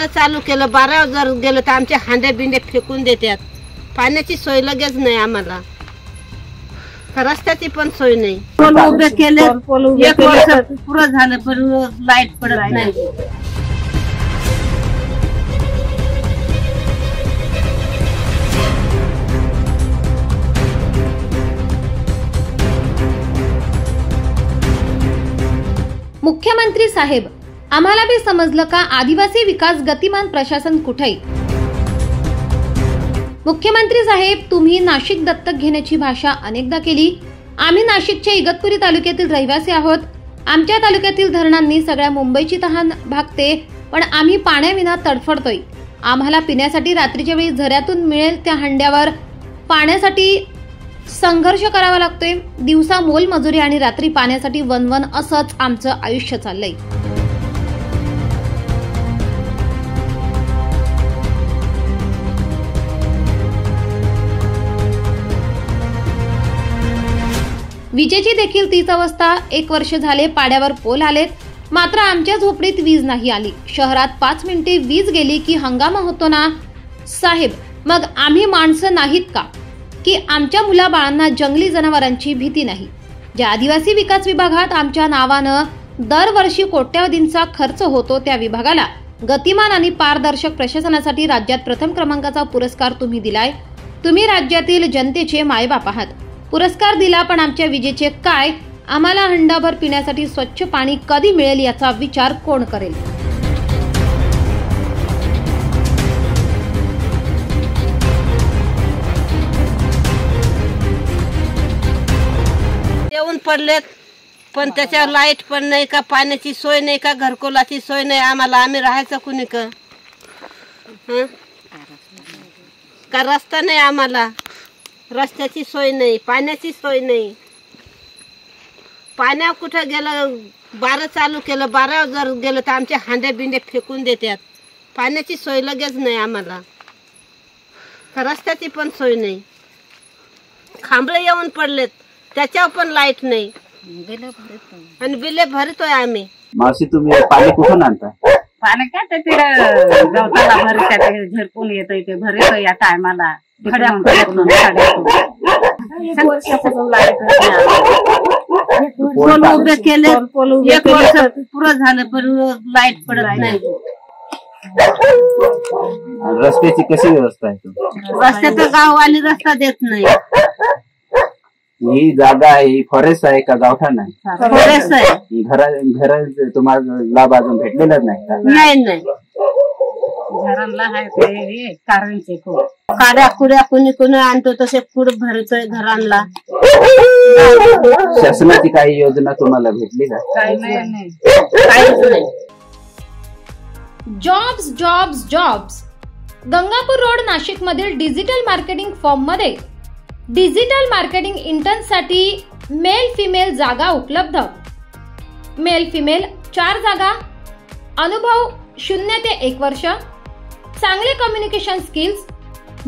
12 चालू केलं, 12 जर गेलं तर आमचे हांडे बिंडे फेकून देतात. पाण्याची सोय लगेच नाही आम्हाला, रस्त्याची पण सोय नाही. पोल उभे केले, 1 वर्ष पुरं झालं पण लाईट पडत नाही. मुख्यमंत्री साहेब, आम्हाला बी समजलं का आदिवासी विकास गतिमान प्रशासन कुठे? मुख्यमंत्री साहेब, तुम्ही नाशिक दत्तक घेण्याची भाषा अनेकदा केली. आम्ही नाशिकच्या इगतपुरी तालुक्यातील रहिवासी आहोत. आमच्या तालुक्यातील धरणांनी सगळ्या मुंबईची तहान भागते, पण आम्ही पाण्याविना तडफडतोय. आम्हाला पिण्यासाठी रात्रीच्या वेळी झऱ्यातून मिळेल त्या हंड्यावर पाण्यासाठी संघर्ष करावा लागतोय. दिवसा मोलमजुरी आणि रात्री पाण्यासाठी वनवन असंच आमचं आयुष्य चाललंय. विजेची देखील तीच अवस्था. 1 वर्ष झाले पाड्यावर पोल आलेत, मात्र आमच्या झोपडीत वीज नाही आली. शहरात 5 मिनिटे वीज गेली की हंगामा होतो ना साहेब. मग आम्ही माणसं नाहीत का की आमच्या मुलाबाळांना जंगली जनावरांची भीती नाही? ज्या आदिवासी विकास विभागात आमच्या नावानं दरवर्षी कोट्यवधींचा खर्च होतो, त्या विभागाला गतिमान आणि पारदर्शक प्रशासनासाठी राज्यात प्रथम क्रमांकाचा पुरस्कार तुम्ही दिलाय. तुम्ही राज्यातील जनतेचे मायबाप आहात. पुरस्कार दिला, पण आमच्या विजेचे काय? आम्हाला हंडाभर पिण्यासाठी स्वच्छ पाणी कधी मिळेल याचा विचार कोण करेल? येऊन पडलेत, पण त्याच्यावर लाईट पण नाही का, पाण्याची सोय नाही का, घरकुलाची सोय नाही आम्हाला. आम्ही राहायचं कुणी का? रस्ता नाही आम्हाला, रस्त्याची सोय नाही, पाण्याची सोय नाही. पाण्या कुठं गेलं, 12 चालू केलं, 12 जर गेलं तर आमचे हांडे बिंडे फेकून देतात. पाण्याची सोय लगेच नाही आम्हाला, रस्त्याची पण सोय नाही. खांबळे येऊन पडलेत, त्याच्यावर पण लाईट नाही आणि बिले भरतोय आम्ही. मावशी, तुम्ही पाणी कुठून आणता? पाणी काय ते गवताला भरत झरपून येतं, ते भरतो या टायमाला. पोल उभे केले, 1 वर्ष पुरं झालं पण लाईट पडत नाही. रस्त्याची कशी व्यवस्था आहे? रस्त्याचं गाववाली रस्ता देत नाही. ही जागा आहे, ही फॉरेस्ट आहे का गावठाण आहे? फॉरेस्ट आहे. घर तुम्हाला लाभ अजून भेटलेलाच नाही का? नाही. घरांना आहे ते कारवीचे काड्या कुड्या कुणी आणतो तसे पुढे भरतोय घरांना. शासनाची काही योजना तुम्हाला भेटली का? काही नाही. काहीच नाही. Jobs jobs jobs. Gangapur road Nashik मधील डिजिटल मार्केटिंग फॉर्म मध्ये डिजिटल मार्केटिंग इंटर्नसाठी मेल फिमेल जागा उपलब्ध. मेल फिमेल 4 जागा. अनुभव 0 ते 1 वर्ष. चांगले कम्युनिकेशन स्किल्स,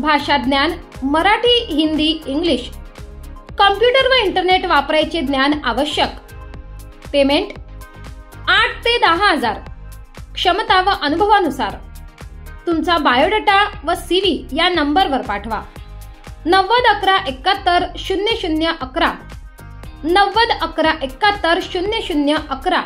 भाषा ज्ञान मराठी, हिंदी, इंग्लिश. कॉम्प्युटर व इंटरनेट वापरायचे ज्ञान आवश्यक. पेमेंट 8 ते 10 हजार. क्षमता व अनुभवानुसार. तुमचा बायोडाटा व CV या नंबरवर पाठवा. 90 11 71 00 11. 90 11 71 00 11.